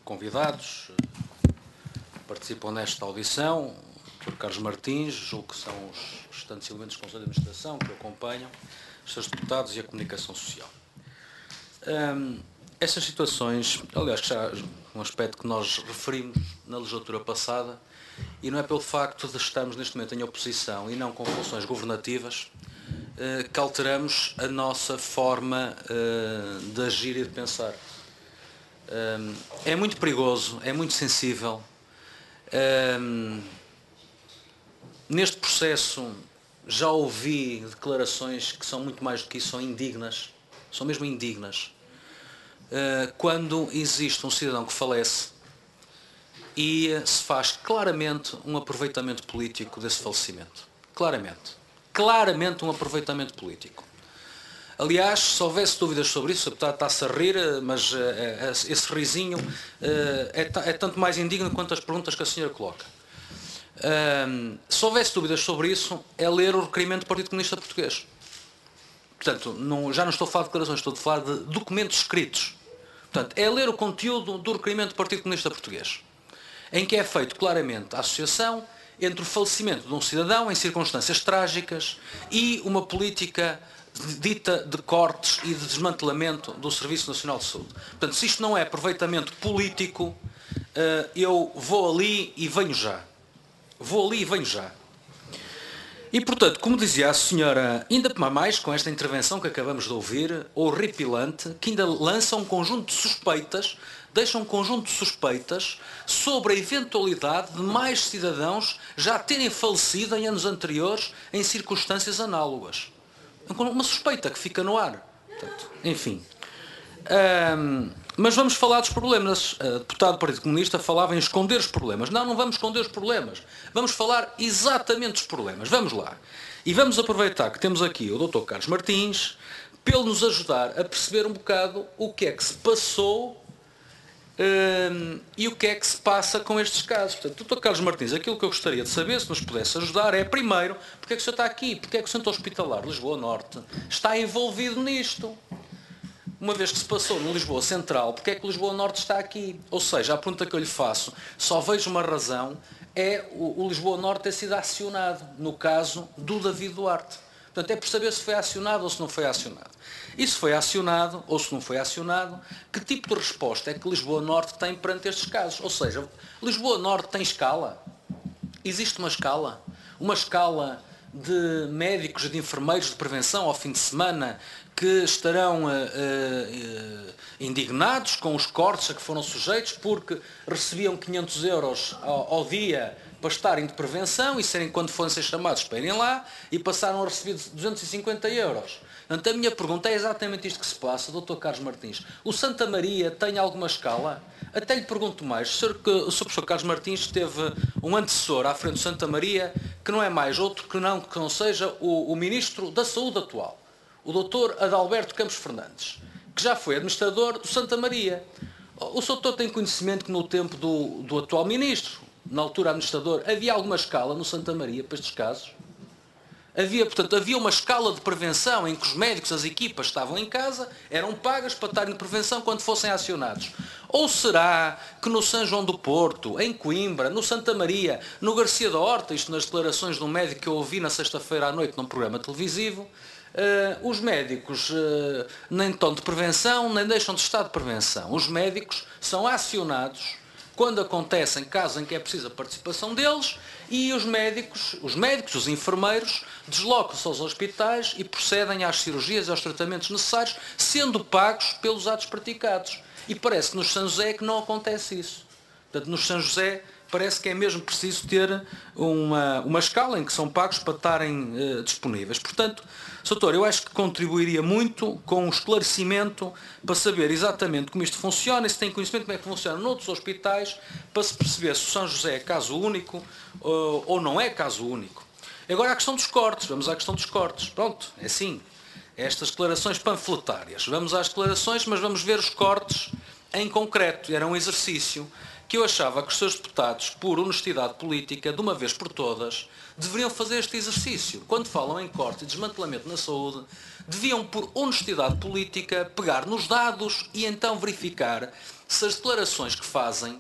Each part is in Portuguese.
convidados que participam nesta audição, o Dr. Carlos Martins, julgo que são os restantes elementos do Conselho de Administração que o acompanham, os seus deputados e a comunicação social. Estas situações, aliás, que já é um aspecto que nós referimos na legislatura passada, e não é pelo facto de estarmos neste momento em oposição e não com funções governativas que alteramos a nossa forma de agir e de pensar. É muito perigoso, é muito sensível. Neste processo já ouvi declarações que são muito mais do que isso, são indignas, são mesmo indignas. Quando existe um cidadão que falece e se faz claramente um aproveitamento político desse falecimento. Claramente um aproveitamento político. Aliás, se houvesse dúvidas sobre isso, o deputado está-se a rir, mas esse risinho é tanto mais indigno quanto as perguntas que a senhora coloca. Se houvesse dúvidas sobre isso, é ler o requerimento do Partido Comunista Português. Portanto, já não estou a falar de declarações, estou a falar de documentos escritos. Portanto, é ler o conteúdo do requerimento do Partido Comunista Português, em que é feito claramente a associação entre o falecimento de um cidadão em circunstâncias trágicas e uma política dita de cortes e de desmantelamento do Serviço Nacional de Saúde. Portanto, se isto não é aproveitamento político, eu vou ali e venho já. E, portanto, como dizia a senhora, ainda mais com esta intervenção que acabamos de ouvir, horripilante, que ainda lança um conjunto de suspeitas, deixa um conjunto de suspeitas sobre a eventualidade de mais cidadãos já terem falecido em anos anteriores em circunstâncias análogas. Uma suspeita que fica no ar. Portanto, enfim. Mas vamos falar dos problemas. O deputado do Partido Comunista falava em esconder os problemas. Não vamos esconder os problemas. Vamos falar exatamente dos problemas. Vamos lá. E vamos aproveitar que temos aqui o Dr. Carlos Martins para ele nos ajudar a perceber um bocado o que é que se passou e o que é que se passa com estes casos. Portanto, Dr. Carlos Martins, aquilo que eu gostaria de saber, se nos pudesse ajudar, é, primeiro, porque é que o senhor está aqui? Porque é que o Centro Hospitalar de Lisboa Norte está envolvido nisto? Uma vez que se passou no Lisboa Central, porque é que Lisboa Norte está aqui? Ou seja, a pergunta que eu lhe faço, só vejo uma razão, é o Lisboa Norte ter sido acionado, no caso do David Duarte. Portanto, é por saber se foi acionado ou se não foi acionado. E se foi acionado ou se não foi acionado, que tipo de resposta é que Lisboa Norte tem perante estes casos? Ou seja, Lisboa Norte tem escala? Existe uma escala? Uma escala de médicos e de enfermeiros de prevenção ao fim de semana que estarão indignados com os cortes a que foram sujeitos porque recebiam 500 euros ao dia para estarem de prevenção e serem, quando forem ser chamados, para irem lá, e passaram a receber 250 euros. Portanto, a minha pergunta é exatamente isto que se passa, Dr. Carlos Martins. O Santa Maria tem alguma escala? Até lhe pergunto mais, o Sr. Professor Carlos Martins teve um antecessor à frente do Santa Maria, que não é mais outro que não seja o Ministro da Saúde atual, o Dr. Adalberto Campos Fernandes, que já foi administrador do Santa Maria. O Sr. Doutor tem conhecimento que no tempo do atual Ministro, na altura administrador, havia alguma escala no Santa Maria para estes casos? Portanto, havia uma escala de prevenção em que os médicos, as equipas estavam em casa, eram pagas para estarem de prevenção quando fossem acionados. Ou será que no São João do Porto, em Coimbra, no Santa Maria, no Garcia da Horta, isto nas declarações de um médico que eu ouvi na sexta-feira à noite num programa televisivo, os médicos nem estão de prevenção, nem deixam de estar de prevenção. Os médicos são acionados quando acontecem casos em que é preciso a participação deles, e os médicos, os enfermeiros, deslocam-se aos hospitais e procedem às cirurgias e aos tratamentos necessários, sendo pagos pelos atos praticados. E parece que nos São José é que não acontece isso. Portanto, nos São José parece que é mesmo preciso ter uma escala em que são pagos para estarem disponíveis. Portanto, Sr. Doutor, eu acho que contribuiria muito com um esclarecimento para saber exatamente como isto funciona e se tem conhecimento de como é que funciona noutros hospitais, para se perceber se o São José é caso único ou não é caso único. Agora, a questão dos cortes. Vamos à questão dos cortes. Pronto, é assim. Estas declarações panfletárias. Vamos às declarações, mas vamos ver os cortes em concreto. Era um exercício que eu achava que os seus deputados, por honestidade política, de uma vez por todas, deveriam fazer este exercício. Quando falam em corte e desmantelamento na saúde, deviam, por honestidade política, pegar nos dados e então verificar se as declarações que fazem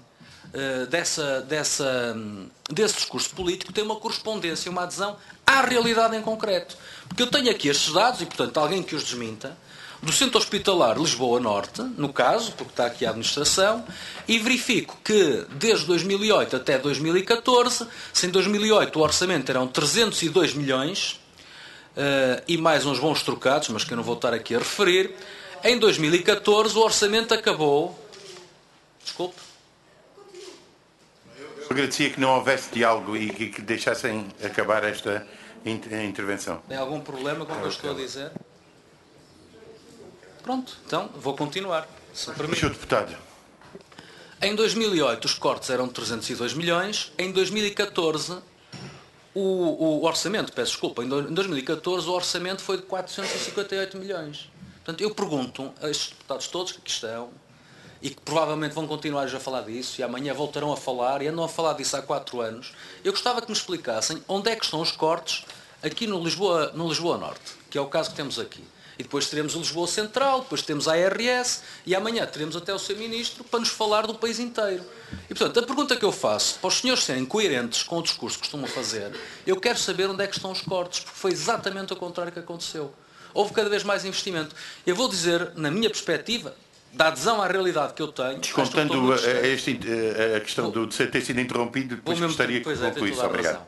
desse discurso político têm uma correspondência, uma adesão à realidade em concreto. Porque eu tenho aqui estes dados, e portanto alguém que os desminta, do Centro Hospitalar Lisboa Norte, no caso, porque está aqui a administração, e verifico que desde 2008 até 2014, se em 2008 o orçamento eram 302 milhões, e mais uns bons trocados, mas que eu não vou estar aqui a referir, em 2014 o orçamento acabou... Desculpe. Eu agradecia que não houvesse diálogo e que deixassem acabar esta intervenção. Tem algum problema com o que eu estou a dizer? Pronto, então vou continuar. Se me permite. Senhor deputado. Em 2008 os cortes eram de 302 milhões, em 2014 o orçamento, peço desculpa, em 2014 o orçamento foi de 458 milhões. Portanto, eu pergunto a estes deputados todos que aqui estão, e que provavelmente vão continuar a falar disso, e amanhã voltarão a falar, e andam a falar disso há 4 anos, eu gostava que me explicassem onde é que estão os cortes aqui no Lisboa Norte, que é o caso que temos aqui. E depois teremos o Lisboa Central, depois temos a ARS, e amanhã teremos até o Sr. Ministro para nos falar do país inteiro. E, portanto, a pergunta que eu faço, para os senhores serem coerentes com o discurso que costumam fazer, eu quero saber onde é que estão os cortes, porque foi exatamente o contrário que aconteceu. Houve cada vez mais investimento. Eu vou dizer, na minha perspectiva, da adesão à realidade que eu tenho... Descontando a questão de ter sido interrompido, depois gostaria que concluísse. Obrigado.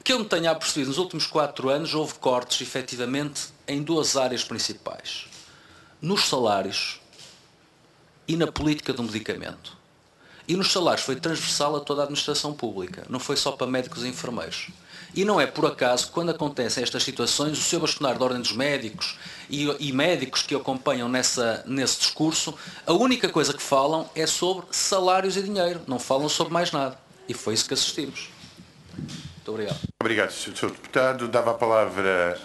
Que eu me tenha apercebido, nos últimos 4 anos houve cortes, efetivamente, em 2 áreas principais. Nos salários e na política do medicamento. E nos salários foi transversal a toda a administração pública, não foi só para médicos e enfermeiros. E não é por acaso que quando acontecem estas situações, o Sr. Bastonário da Ordem dos Médicos e médicos que o acompanham nesse discurso, a única coisa que falam é sobre salários e dinheiro, não falam sobre mais nada. E foi isso que assistimos. Muito obrigado. Obrigado, Sr. Deputado. Dava a palavra